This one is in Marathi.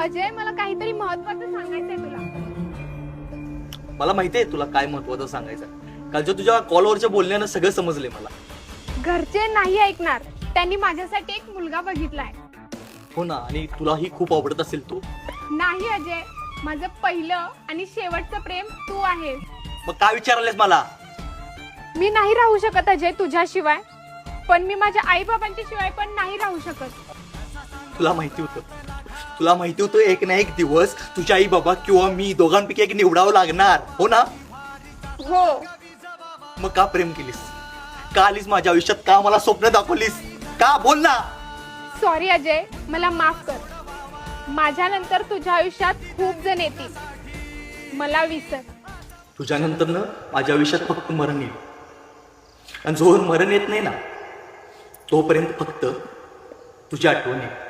अजय, मला काहीतरी महत्त्वाचं सांगायचंय तुला. मला माहितीये तुला काय महत्वाचं सांगायचं. कालच्या तुझ्या कॉलवरच्या बोलण्यानं सगळं समजले मला. घरचे नाही ऐकणार. त्यांनी माझ्यासाठी एक मुलगा बघितलाय. हो ना, आणि तुलाही खूप आवडत असेल तो. नाही अजय, माझं पहिलं आणि शेवटचं प्रेम तू आहेस. मग काय विचारलेस मला? मी नाही राहू शकत अजय तुझ्याशिवाय, पण मी माझ्या आई बाबांच्या शिवाय पण नाही राहू शकत. तुला माहिती होतं एक ना एक दिवस तुझ्या आई बाबा किंवा मी दोघांपैकी एक निवडावं लागणार, हो ना? हो. मग का प्रेम केलीस? का आलीस माझ्या आयुष्यात? का मला स्वप्न दाखवलीस? का? बोल ना. सॉरी अजय, मला माफ कर. माझ्यानंतर तुझ्या आयुष्यात खूप जण येतील, मला विसर. तुझ्यानंतर ना माझ्या आयुष्यात फक्त मरण येईल, आणि जोवर मरण येत नाही ना तोपर्यंत फक्त तुझी आठवण येईल.